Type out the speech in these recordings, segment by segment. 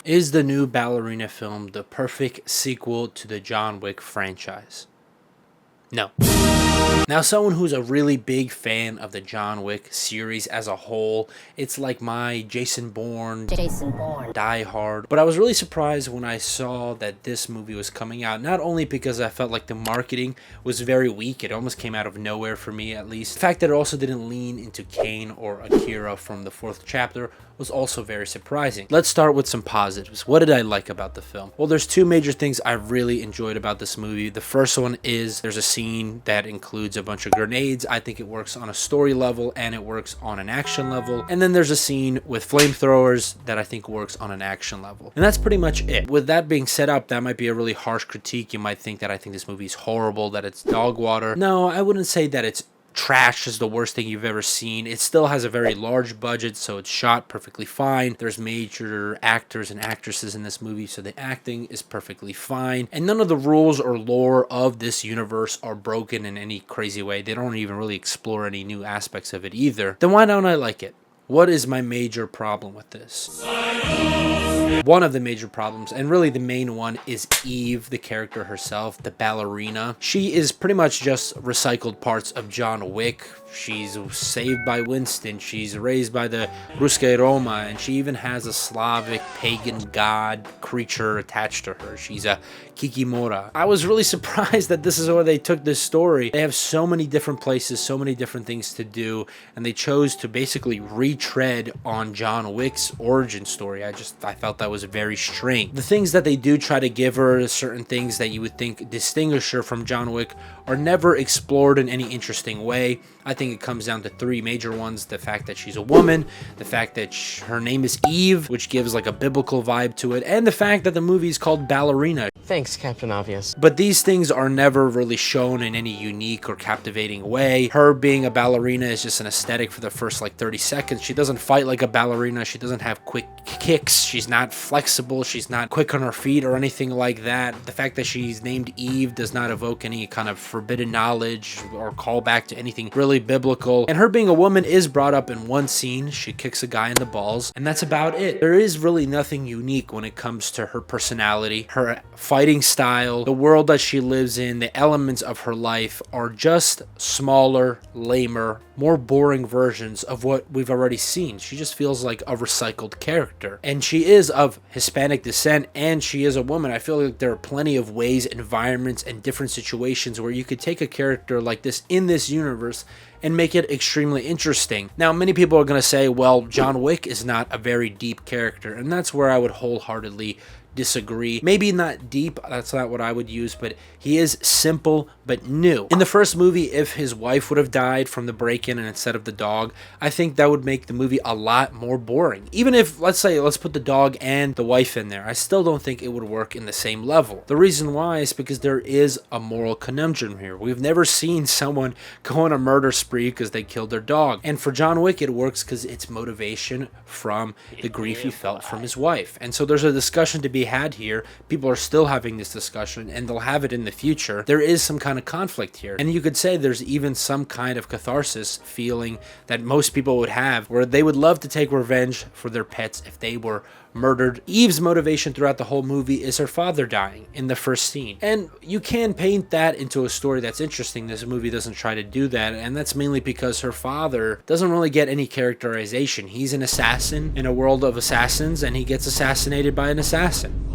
Is the new Ballerina film the perfect sequel to the John Wick franchise? No. Now, someone who's a really big fan of the John Wick series as a whole, it's like my Jason Bourne, Die Hard. But I was really surprised when I saw that this movie was coming out, not only because I felt like the marketing was very weak, it almost came out of nowhere for me at least. The fact that it also didn't lean into Kane or Akira from the fourth chapter was also very surprising. Let's start with some positives. What did I like about the film? Well, there's two major things I really enjoyed about this movie. The first one is there's a scene that includes a bunch of grenades. I think it works on a story level and it works on an action level. And then there's a scene with flamethrowers that I think works on an action level. And that's pretty much it. With that being set up, that might be a really harsh critique. You might think that I think this movie is horrible, that it's dog water. No, I wouldn't say that it's trash is the worst thing you've ever seen. It still has a very large budget, so it's shot perfectly fine. There's major actors and actresses in this movie, so the acting is perfectly fine. And none of the rules or lore of this universe are broken in any crazy way. They don't even really explore any new aspects of it either. Then why don't I like it? What is my major problem with this? One of the major problems, and really the main one, is Eve, the character herself, the ballerina. She is pretty much just recycled parts of John Wick. She's saved by Winston, she's raised by the Ruska Roma, and she even has a Slavic pagan god creature attached to her. She's a Kikimora. I was really surprised that this is where they took this story. They have so many different places, so many different things to do, and they chose to basically retread on John Wick's origin story. I felt that was very strange. The things that they do try to give her, certain things that you would think distinguish her from John Wick, are never explored in any interesting way. I think it comes down to three major ones: the fact that she's a woman, the fact that her name is Eve, which gives like a biblical vibe to it, and the fact that the movie is called Ballerina. Thanks, Captain Obvious. But these things are never really shown in any unique or captivating way. Her being a ballerina is just an aesthetic for the first like 30 seconds. She doesn't fight like a ballerina. She doesn't have quick kicks. She's not flexible. She's not quick on her feet or anything like that. The fact that she's named Eve does not evoke any kind of forbidden knowledge or call back to anything really biblical. And her being a woman is brought up in one scene. She kicks a guy in the balls, and that's about it. There is really nothing unique when it comes to her personality, her fighting style, the world that she lives in. The elements of her life are just smaller, lamer, more boring versions of what we've already seen. She just feels like a recycled character. And she is of Hispanic descent, and she is a woman. I feel like there are plenty of ways, environments, and different situations where you could take a character like this in this universe and make it extremely interesting. Now, many people are going to say, well, John Wick is not a very deep character, and that's where I would wholeheartedly disagree. Maybe not deep, that's not what I would use, but he is simple but new. In the first movie, if his wife would have died from the break-in and instead of the dog, I think that would make the movie a lot more boring. Even if, let's put the dog and the wife in there, I still don't think it would work in the same level. The reason why is because there is a moral conundrum here. We've never seen someone go on a murder spree because they killed their dog. And for John Wick, it works because it's motivation from the grief he felt from his wife. And so there's a discussion to be had here. People are still having this discussion, and they'll have it in the future. There is some kind of conflict here, and you could say there's even some kind of catharsis feeling that most people would have, where they would love to take revenge for their pets if they were murdered. Eve's motivation throughout the whole movie is her father dying in the first scene, and you can paint that into a story that's interesting. This movie doesn't try to do that, and that's mainly because her father doesn't really get any characterization. He's an assassin in a world of assassins, and he gets assassinated by an assassin.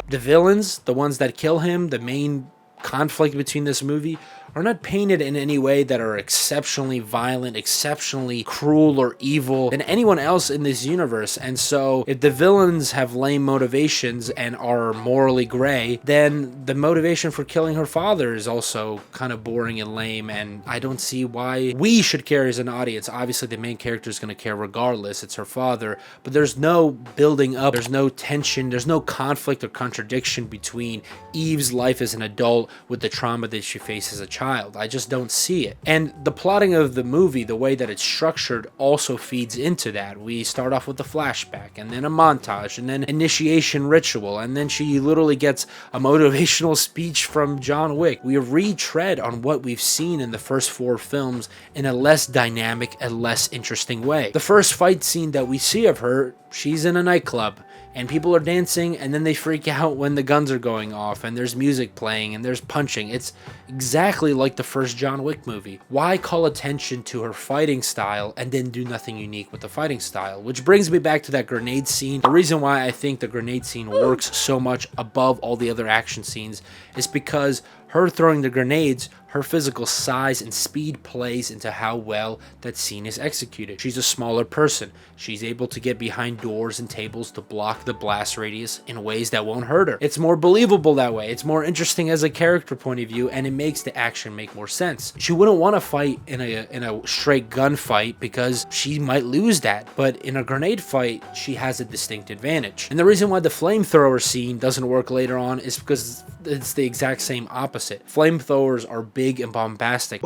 The villains, the ones that kill him, the main conflict between this movie, are not painted in any way that are exceptionally violent, exceptionally cruel or evil than anyone else in this universe. And so if the villains have lame motivations and are morally gray, then the motivation for killing her father is also kind of boring and lame, and I don't see why we should care as an audience. Obviously the main character is going to care regardless, it's her father, but there's no building up, there's no tension, there's no conflict or contradiction between Eve's life as an adult with the trauma that she faces as a child. I just don't see it. And the plotting of the movie, the way that it's structured, also feeds into that. We start off with a flashback, and then a montage, and then initiation ritual, and then she literally gets a motivational speech from John Wick. We retread on what we've seen in the first 4 films in a less dynamic and less interesting way. The first fight scene that we see of her, she's in a nightclub. and people are dancing, and then they freak out when the guns are going off, and there's music playing, and there's punching. It's exactly like the first John Wick movie. Why call attention to her fighting style and then do nothing unique with the fighting style? Which brings me back to that grenade scene. The reason why I think the grenade scene works so much above all the other action scenes is because her throwing the grenades, her physical size and speed plays into how well that scene is executed. She's a smaller person. She's able to get behind doors and tables to block the blast radius in ways that won't hurt her. It's more believable that way. It's more interesting as a character point of view, and it makes the action make more sense. She wouldn't want to fight in a straight gunfight because she might lose that, but in a grenade fight, she has a distinct advantage. And the reason why the flamethrower scene doesn't work later on is because it's the exact same opposite. Flamethrowers are big and bombastic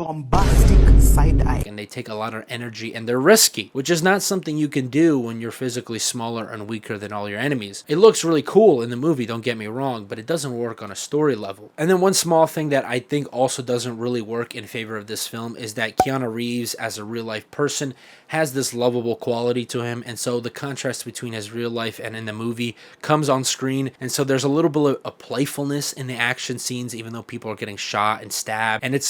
side eye, and they take a lot of energy, and they're risky, which is not something you can do when you're physically smaller and weaker than all your enemies. It looks really cool in the movie, don't get me wrong, but it doesn't work on a story level. And then one small thing that I think also doesn't really work in favor of this film is that Keanu Reeves as a real life person has this lovable quality to him, and so the contrast between his real life and in the movie comes on screen, and so there's a little bit of playfulness in the action scenes, even though people are getting shot and stabbed, and it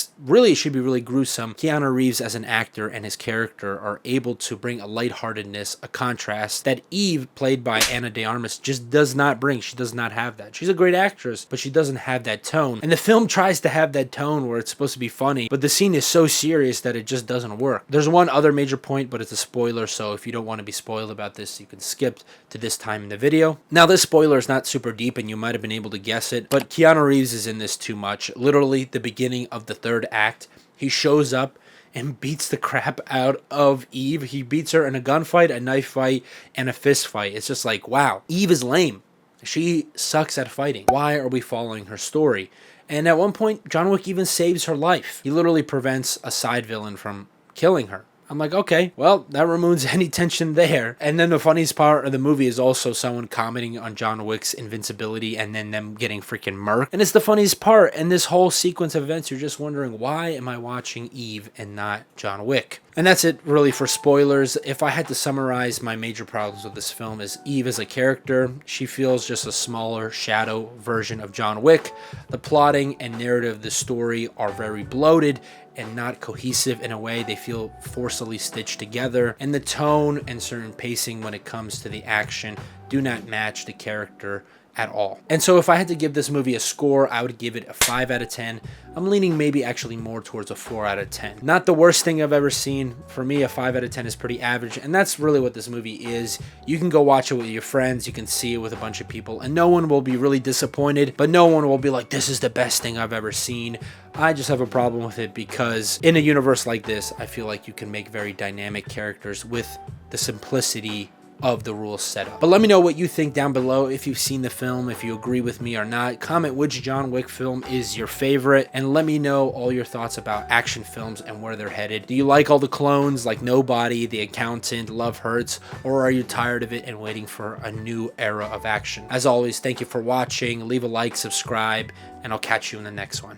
should be really gruesome. Keanu Reeves as an actor and his character are able to bring a lightheartedness, a contrast that Eve, played by Ana de Armas, just does not bring. She does not have that. She's a great actress, but she doesn't have that tone, and the film tries to have that tone where it's supposed to be funny, but the scene is so serious that it just doesn't work. There's one other major point, but it's a spoiler, so if you don't want to be spoiled about this, you can skip to this time in the video. Now, this spoiler is not super deep, and you might have been able to guess it, but Keanu Reeves is in this too much. Literally, the beginning of the third act, he shows up and beats the crap out of Eve. He beats her in a gunfight, a knife fight, and a fist fight. It's just like, wow, Eve is lame. She sucks at fighting. Why are we following her story? And at one point, John Wick even saves her life. He literally prevents a side villain from killing her. I'm like, okay, well, that removes any tension there. And then the funniest part of the movie is also someone commenting on John Wick's invincibility and then them getting freaking murked. And it's the funniest part. And this whole sequence of events, you're just wondering, why am I watching Eve and not John Wick? And that's it really for spoilers. If I had to summarize my major problems with this film is Eve as a character. She feels just a smaller shadow version of John Wick. The plotting and narrative of the story are very bloated and not cohesive in a way. They feel forcibly stitched together, and the tone and certain pacing when it comes to the action do not match the character at all. And so if I had to give this movie a score, I would give it a 5 out of 10. I'm leaning maybe actually more towards a 4 out of 10. Not the worst thing I've ever seen. For me, a 5 out of 10 is pretty average, and that's really what this movie is. You can go watch it with your friends, you can see it with a bunch of people, and no one will be really disappointed, but no one will be like, this is the best thing I've ever seen. I just have a problem with it because in a universe like this, I feel like you can make very dynamic characters with the simplicity of the rules set up. But let me know what you think down below, if you've seen the film, if you agree with me or not. Comment which John Wick film is your favorite, and let me know all your thoughts about action films and where they're headed. Do you like all the clones like Nobody, The Accountant, Love Hurts, or are you tired of it and waiting for a new era of action? As always, thank you for watching. Leave a like, subscribe, and I'll catch you in the next one.